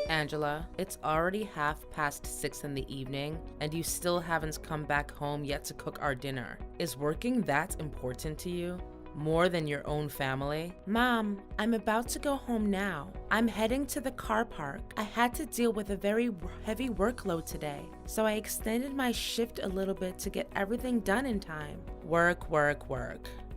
Angela, it's already 6:30 in the evening, and you still haven't come back home yet to cook our dinner. Is working that important to you? More than your own family? Mom, I'm about to go home now. I'm heading to the car park. I had to deal with a very heavy workload today, so I extended my shift a little bit to get everything done in time. Work.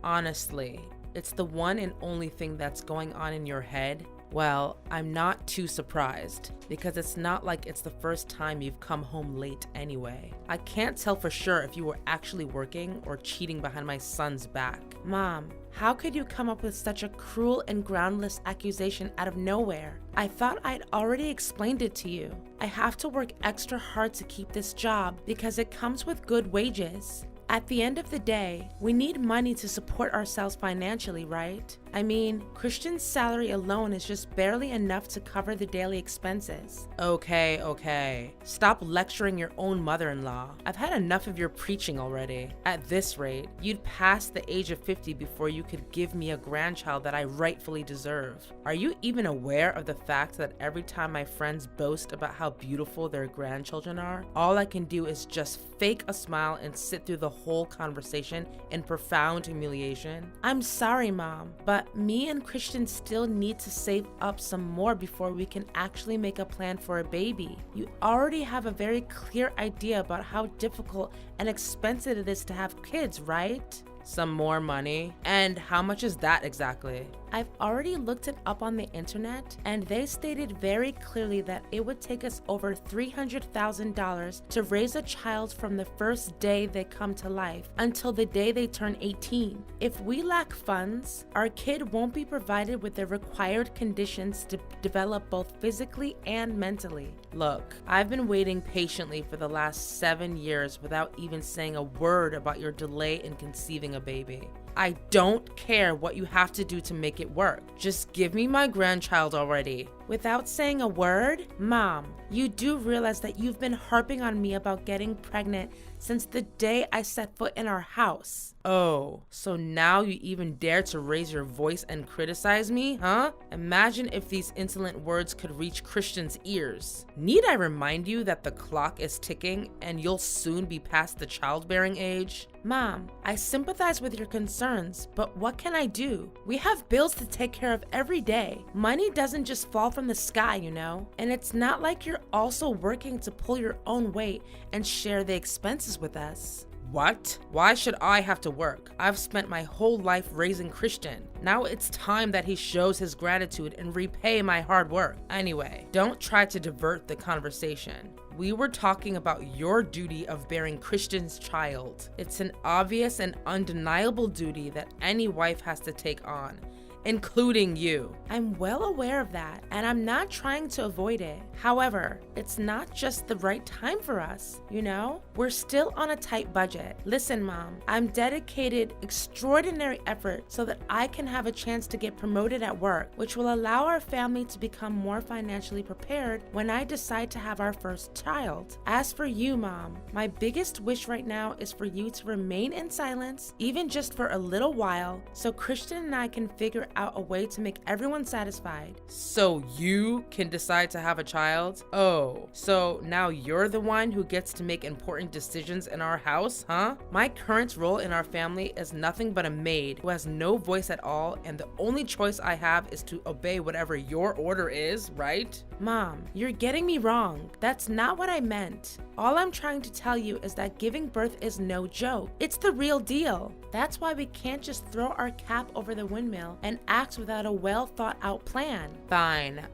Honestly, it's the one and only thing that's going on in your head. Well, I'm not too surprised, because it's not like it's the first time you've come home late anyway. I can't tell for sure if you were actually working or cheating behind my son's back. Mom, how could you come up with such a cruel and groundless accusation out of nowhere? I thought I'd already explained it to you. I have to work extra hard to keep this job because it comes with good wages. At the end of the day, we need money to support ourselves financially, right? I mean, Christian's salary alone is just barely enough to cover the daily expenses. Okay. Stop lecturing your own mother-in-law. I've had enough of your preaching already. At this rate, you'd pass the age of 50 before you could give me a grandchild that I rightfully deserve. Are you even aware of the fact that every time my friends boast about how beautiful their grandchildren are, all I can do is just fake a smile and sit through the whole conversation in profound humiliation? I'm sorry, Mom, but me and Christian still need to save up some more before we can actually make a plan for a baby. You already have a very clear idea about how difficult and expensive it is to have kids, right? Some more money? And how much is that exactly? I've already looked it up on the internet, and they stated very clearly that it would take us over $300,000 to raise a child from the first day they come to life until the day they turn 18. If we lack funds, our kid won't be provided with the required conditions to develop both physically and mentally. Look, I've been waiting patiently for the last 7 years without even saying a word about your delay in conceiving a baby. I don't care what you have to do to make it work. Just give me my grandchild already. Without saying a word? Mom, you do realize that you've been harping on me about getting pregnant since the day I set foot in our house. Oh, so now you even dare to raise your voice and criticize me, huh? Imagine if these insolent words could reach Christian's ears. Need I remind you that the clock is ticking and you'll soon be past the childbearing age? Mom, I sympathize with your concerns, but what can I do? We have bills to take care of every day. Money doesn't just fall from the sky, you know? And it's not like you're also working to pull your own weight and share the expenses with us. What? Why should I have to work? I've spent my whole life raising Christian. Now it's time that he shows his gratitude and repay my hard work. Anyway, don't try to divert the conversation. We were talking about your duty of bearing Christian's child. It's an obvious and undeniable duty that any wife has to take on, including you. I'm well aware of that, and I'm not trying to avoid it. However, it's not just the right time for us, you know? We're still on a tight budget. Listen, Mom, I'm dedicated extraordinary effort so that I can have a chance to get promoted at work, which will allow our family to become more financially prepared when I decide to have our first child. As for you, Mom, my biggest wish right now is for you to remain in silence, even just for a little while, so Christian and I can figure out a way to make everyone satisfied. So you can decide to have a child? Oh, so now you're the one who gets to make important decisions in our house, huh? My current role in our family is nothing but a maid who has no voice at all, and the only choice I have is to obey whatever your order is, right? Mom, you're getting me wrong. That's not what I meant. All I'm trying to tell you is that giving birth is no joke. It's the real deal. That's why we can't just throw our cap over the windmill and act without a well thought out plan. Fine.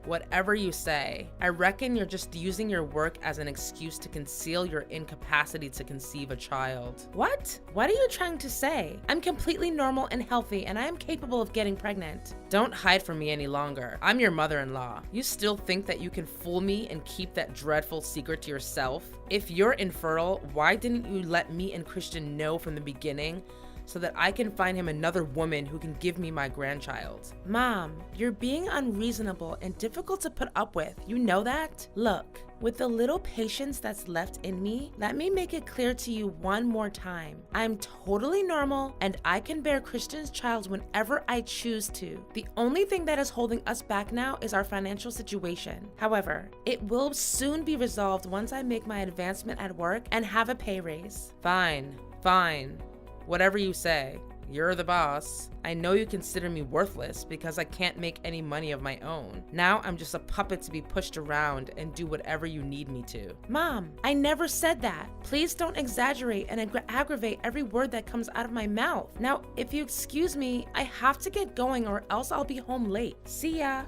Whatever you say. I reckon you're just using your work as an excuse to conceal your incapacity to conceive a child. What? What are you trying to say? I'm completely normal and healthy, and I am capable of getting pregnant. Don't hide from me any longer. I'm your mother-in-law. You still think that you can fool me and keep that dreadful secret to yourself? If you're infertile, why didn't you let me and Christian know from the beginning so that I can find him another woman who can give me my grandchild. Mom, you're being unreasonable and difficult to put up with. You know that? Look, with the little patience that's left in me, let me make it clear to you one more time. I'm totally normal and I can bear Christian's child whenever I choose to. The only thing that is holding us back now is our financial situation. However, it will soon be resolved once I make my advancement at work and have a pay raise. Fine. Whatever you say. You're the boss. I know you consider me worthless because I can't make any money of my own. Now I'm just a puppet to be pushed around and do whatever you need me to. Mom, I never said that. Please don't exaggerate and aggravate every word that comes out of my mouth. Now, if you excuse me, I have to get going or else I'll be home late. See ya.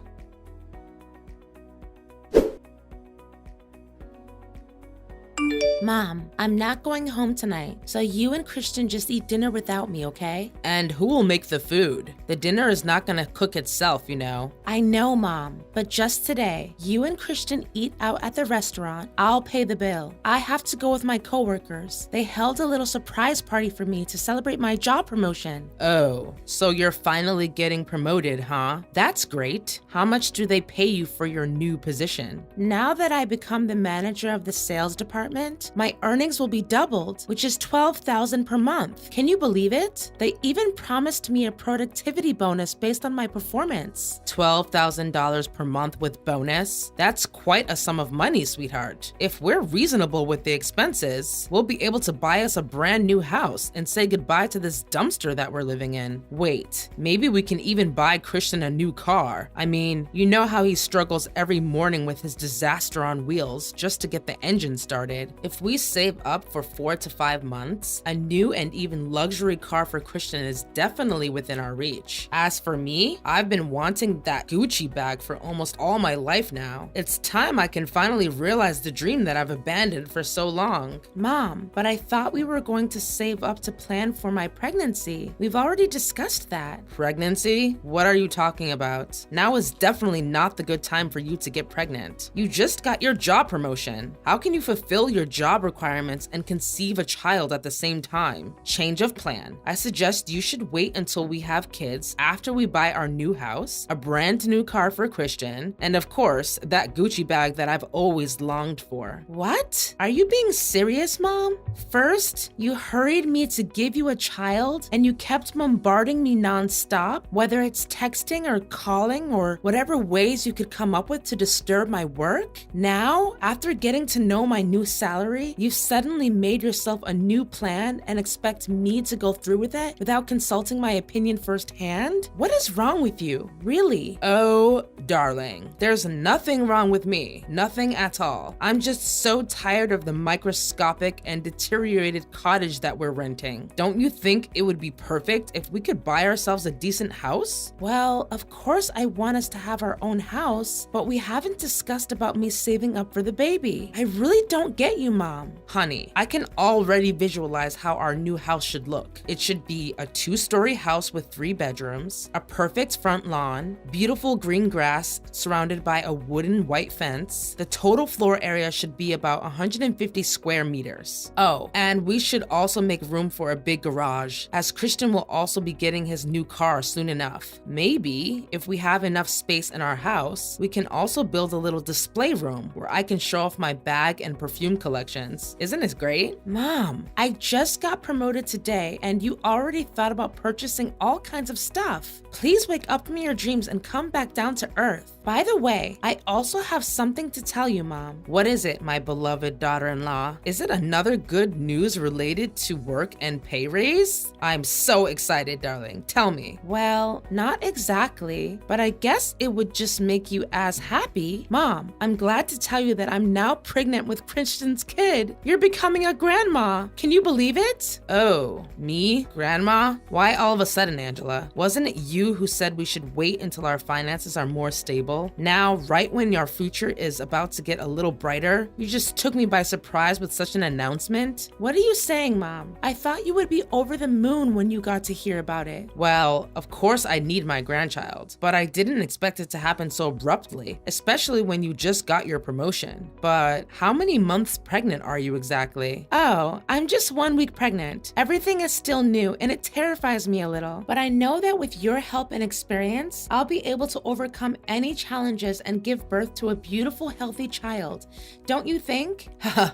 Mom, I'm not going home tonight, so you and Christian just eat dinner without me, okay? And who will make the food? The dinner is not gonna cook itself, you know. I know, Mom, but just today, you and Christian eat out at the restaurant. I'll pay the bill. I have to go with my coworkers. They held a little surprise party for me to celebrate my job promotion. Oh, so you're finally getting promoted, huh? That's great. How much do they pay you for your new position? Now that I become the manager of the sales department, my earnings will be doubled, which is $12,000 per month. Can you believe it? They even promised me a productivity bonus based on my performance. $12,000 per month with bonus? That's quite a sum of money, sweetheart. If we're reasonable with the expenses, we'll be able to buy us a brand new house and say goodbye to this dumpster that we're living in. Wait, maybe we can even buy Christian a new car. I mean, you know how he struggles every morning with his disaster on wheels just to get the engine started. If we save up for 4 to 5 months, a new and even luxury car for Christian is definitely within our reach. As for me, I've been wanting that Gucci bag for almost all my life now. It's time I can finally realize the dream that I've abandoned for so long. Mom, but I thought we were going to save up to plan for my pregnancy. We've already discussed that. Pregnancy? What are you talking about? Now is definitely not the good time for you to get pregnant. You just got your job promotion. How can you fulfill your job requirements and conceive a child at the same time? Change of plan. I suggest you should wait until we have kids after we buy our new house, a brand new car for Christian, and of course, that Gucci bag that I've always longed for. What? Are you being serious, Mom? First, you hurried me to give you a child and you kept bombarding me nonstop, whether it's texting or calling or whatever ways you could come up with to disturb my work. Now, after getting to know my new salary, you've suddenly made yourself a new plan and expect me to go through with it without consulting my opinion firsthand? What is wrong with you? Really? Oh, darling, there's nothing wrong with me. Nothing at all. I'm just so tired of the microscopic and deteriorated cottage that we're renting. Don't you think it would be perfect if we could buy ourselves a decent house? Well, of course I want us to have our own house, but we haven't discussed about me saving up for the baby. I really don't get you, Mom. Honey, I can already visualize how our new house should look. It should be a 2-story house with 3 bedrooms, a perfect front lawn, beautiful green grass surrounded by a wooden white fence. The total floor area should be about 150 square meters. Oh, and we should also make room for a big garage, as Christian will also be getting his new car soon enough. Maybe, if we have enough space in our house, we can also build a little display room where I can show off my bag and perfume collections. Isn't it great? Mom, I just got promoted today and you already thought about purchasing all kinds of stuff. Please wake up from your dreams and come back down to earth. By the way, I also have something to tell you, Mom. What is it, my beloved daughter-in-law? Is it another good news related to work and pay raise? I'm so excited, darling. Tell me. Well, not exactly, but I guess it would just make you as happy. Mom, I'm glad to tell you that I'm now pregnant with Christian's kid. You're becoming a grandma. Can you believe it? Oh, me? Grandma? Why all of a sudden, Angela? Wasn't it you who said we should wait until our finances are more stable? Now, right when your future is about to get a little brighter, you just took me by surprise with such an announcement? What are you saying, Mom? I thought you would be over the moon when you got to hear about it. Well, of course I need my grandchild, but I didn't expect it to happen so abruptly, especially when you just got your promotion. But how many months pregnant pregnant are you exactly? Oh, I'm just 1 week pregnant. Everything is still new and it terrifies me a little. But I know that with your help and experience, I'll be able to overcome any challenges and give birth to a beautiful, healthy child. Don't you think?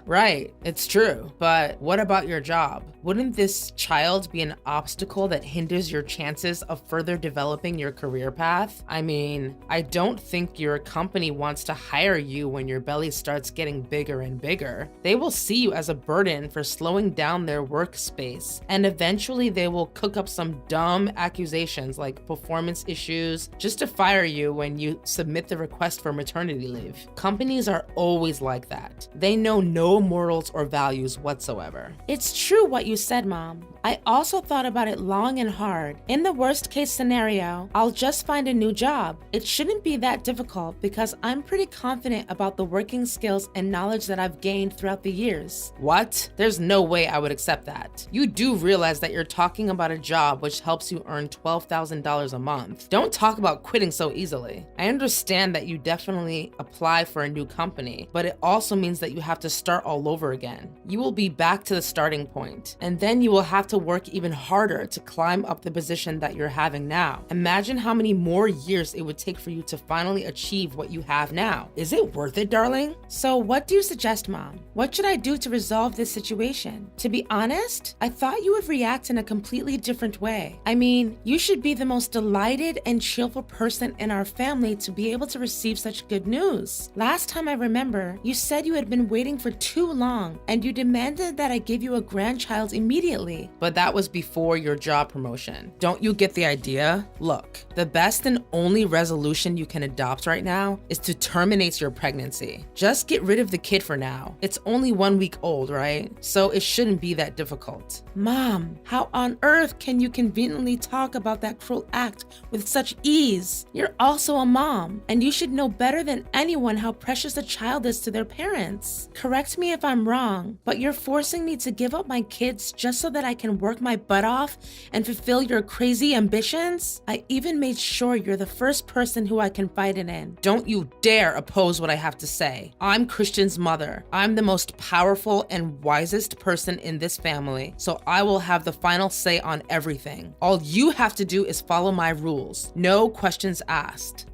Right, it's true. But what about your job? Wouldn't this child be an obstacle that hinders your chances of further developing your career path? I mean, I don't think your company wants to hire you when your belly starts getting bigger and bigger. They will see you as a burden for slowing down their workspace, and eventually they will cook up some dumb accusations like performance issues just to fire you when you submit the request for maternity leave. Companies are always like that. They know no morals or values whatsoever. It's true what you said, Mom. I also thought about it long and hard. In the worst case scenario, I'll just find a new job. It shouldn't be that difficult because I'm pretty confident about the working skills and knowledge that I've gained throughout the years. What? There's no way I would accept that. You do realize that you're talking about a job which helps you earn $12,000 a month. Don't talk about quitting so easily. I understand that you definitely apply for a new company, but it also means that you have to start all over again. You will be back to the starting point, and then you will have to work even harder to climb up the position that you're having now. Imagine how many more years it would take for you to finally achieve what you have now. Is it worth it, darling? So what do you suggest, Mom? What should I do to resolve this situation? To be honest, I thought you would react in a completely different way. I mean, you should be the most delighted and cheerful person in our family to be able to receive such good news. Last time I remember, you said you had been waiting for too long and you demanded that I give you a grandchild immediately. But that was before your job promotion. Don't you get the idea? Look, the best and only resolution you can adopt right now is to terminate your pregnancy. Just get rid of the kid for now. It's only 1 week old, right? So it shouldn't be that difficult. Mom, how on earth can you conveniently talk about that cruel act with such ease? You're also a mom, and you should know better than anyone how precious a child is to their parents. Correct me if I'm wrong, but you're forcing me to give up my kids just so that I can work my butt off and fulfill your crazy ambitions? I even made sure you're the first person who I confide in. Don't you dare oppose what I have to say. I'm Christian's mother. I'm the most powerful and wisest person in this family, so I will have the final say on everything. All you have to do is follow my rules. No questions asked.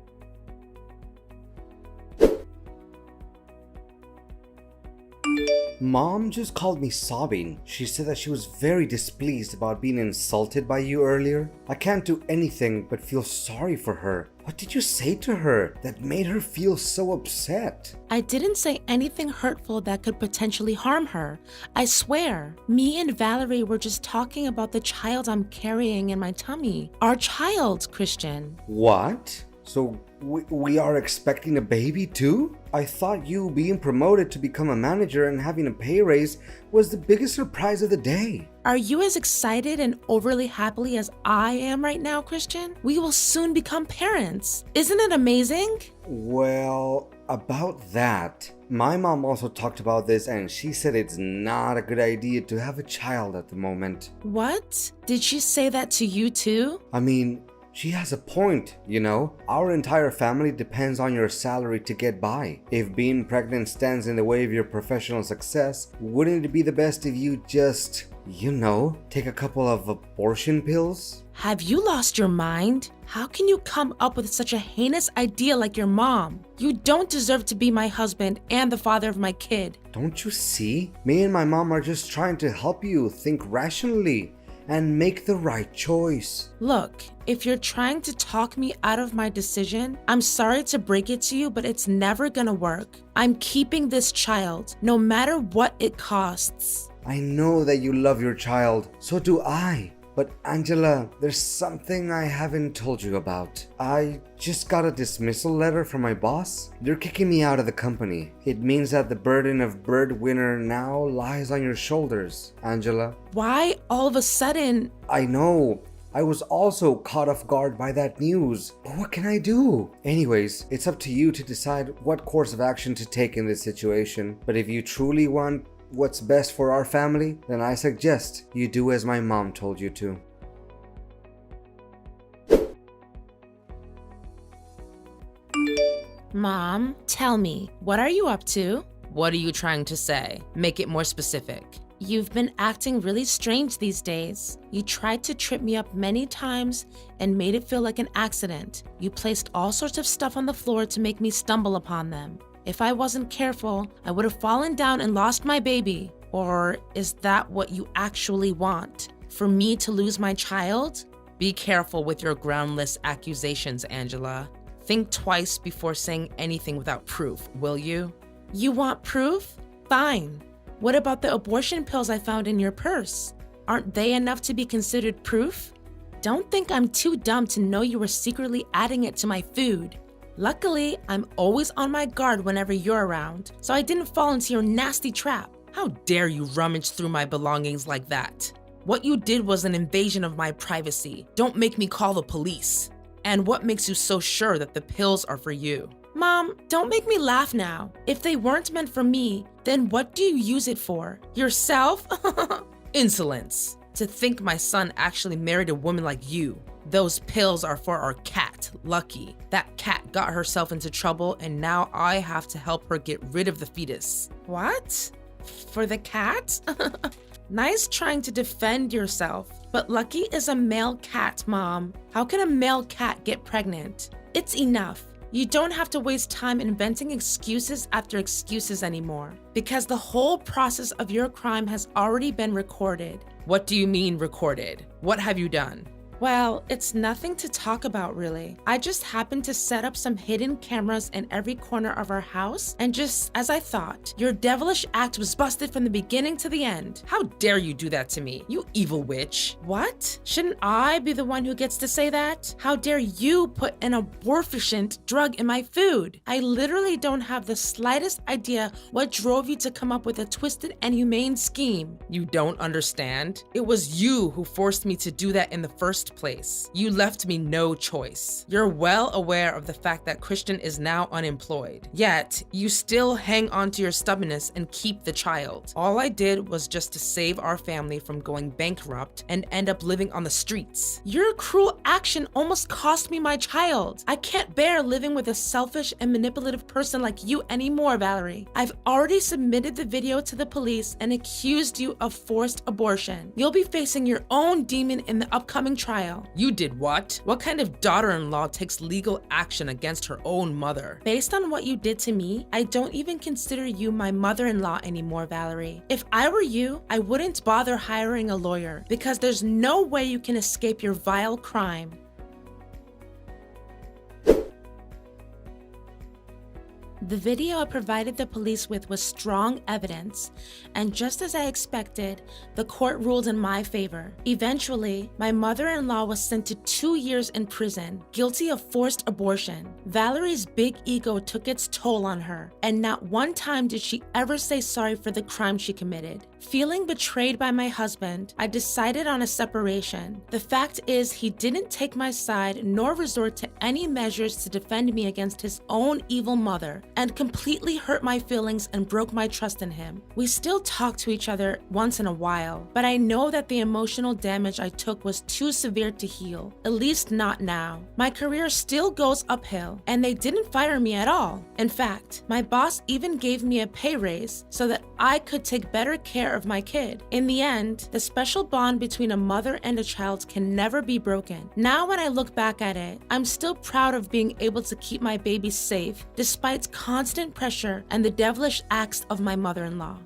Mom just called me sobbing. She said that she was very displeased about being insulted by you earlier. I can't do anything but feel sorry for her. What did you say to her that made her feel so upset? I didn't say anything hurtful that could potentially harm her. I swear. Me and Valerie were just talking about the child I'm carrying in my tummy. Our child, Christian. What? So we are expecting a baby too? I thought you being promoted to become a manager and having a pay raise was the biggest surprise of the day. Are you as excited and overly happy as I am right now, Christian? We will soon become parents. Isn't it amazing? Well, about that, my mom also talked about this and she said it's not a good idea to have a child at the moment. What? Did she say that to you too? I mean, she has a point, you know? Our entire family depends on your salary to get by. If being pregnant stands in the way of your professional success, wouldn't it be the best if you just, take a couple of abortion pills? Have you lost your mind? How can you come up with such a heinous idea like your mom? You don't deserve to be my husband and the father of my kid. Don't you see? Me and my mom are just trying to help you think rationally and make the right choice. Look, if you're trying to talk me out of my decision, I'm sorry to break it to you, but it's never gonna work. I'm keeping this child, no matter what it costs. I know that you love your child, so do I. But Angela, there's something I haven't told you about. I just got a dismissal letter from my boss. They're kicking me out of the company. It means that the burden of breadwinner now lies on your shoulders, Angela. Why all of a sudden? I know. I was also caught off guard by that news. But what can I do? Anyways, it's up to you to decide what course of action to take in this situation. But if you truly want what's best for our family, then I suggest you do as my mom told you to. Mom, tell me, what are you up to? What are you trying to say? Make it more specific. You've been acting really strange these days. You tried to trip me up many times and made it feel like an accident. You placed all sorts of stuff on the floor to make me stumble upon them. If I wasn't careful, I would have fallen down and lost my baby. Or is that what you actually want? For me to lose my child? Be careful with your groundless accusations, Angela. Think twice before saying anything without proof, will you? You want proof? Fine. What about the abortion pills I found in your purse? Aren't they enough to be considered proof? Don't think I'm too dumb to know you were secretly adding it to my food. Luckily, I'm always on my guard whenever you're around, so I didn't fall into your nasty trap. How dare you rummage through my belongings like that? What you did was an invasion of my privacy. Don't make me call the police. And what makes you so sure that the pills are for you? Mom, don't make me laugh now. If they weren't meant for me, then what do you use it for? Yourself? Insolence. To think my son actually married a woman like you. Those pills are for our cat, Lucky. That cat got herself into trouble and now I have to help her get rid of the fetus. What? For the cat? Nice trying to defend yourself, but Lucky is a male cat, Mom. How can a male cat get pregnant? It's enough. You don't have to waste time inventing excuses after excuses anymore, because the whole process of your crime has already been recorded. What do you mean recorded? What have you done? Well, it's nothing to talk about really. I just happened to set up some hidden cameras in every corner of our house, and just as I thought, your devilish act was busted from the beginning to the end. How dare you do that to me, you evil witch? What? Shouldn't I be the one who gets to say that? How dare you put an abortifacient drug in my food? I literally don't have the slightest idea what drove you to come up with a twisted and humane scheme. You don't understand? It was you who forced me to do that in the first place. You left me no choice. You're well aware of the fact that Christian is now unemployed. Yet, you still hang on to your stubbornness and keep the child. All I did was just to save our family from going bankrupt and end up living on the streets. Your cruel action almost cost me my child. I can't bear living with a selfish and manipulative person like you anymore, Valerie. I've already submitted the video to the police and accused you of forced abortion. You'll be facing your own demon in the upcoming trial. You did what? What kind of daughter-in-law takes legal action against her own mother? Based on what you did to me, I don't even consider you my mother-in-law anymore, Valerie. If I were you, I wouldn't bother hiring a lawyer because there's no way you can escape your vile crime. The video I provided the police with was strong evidence, and just as I expected, the court ruled in my favor. Eventually, my mother-in-law was sent to 2 years in prison, guilty of forced abortion. Valerie's big ego took its toll on her, and not one time did she ever say sorry for the crime she committed. Feeling betrayed by my husband, I decided on a separation. The fact is, he didn't take my side nor resort to any measures to defend me against his own evil mother, and completely hurt my feelings and broke my trust in him. We still talk to each other once in a while, but I know that the emotional damage I took was too severe to heal, at least not now. My career still goes uphill, and they didn't fire me at all. In fact, my boss even gave me a pay raise so that I could take better care of my kid. In the end, the special bond between a mother and a child can never be broken. Now when I look back at it, I'm still proud of being able to keep my baby safe despite constant pressure and the devilish acts of my mother-in-law.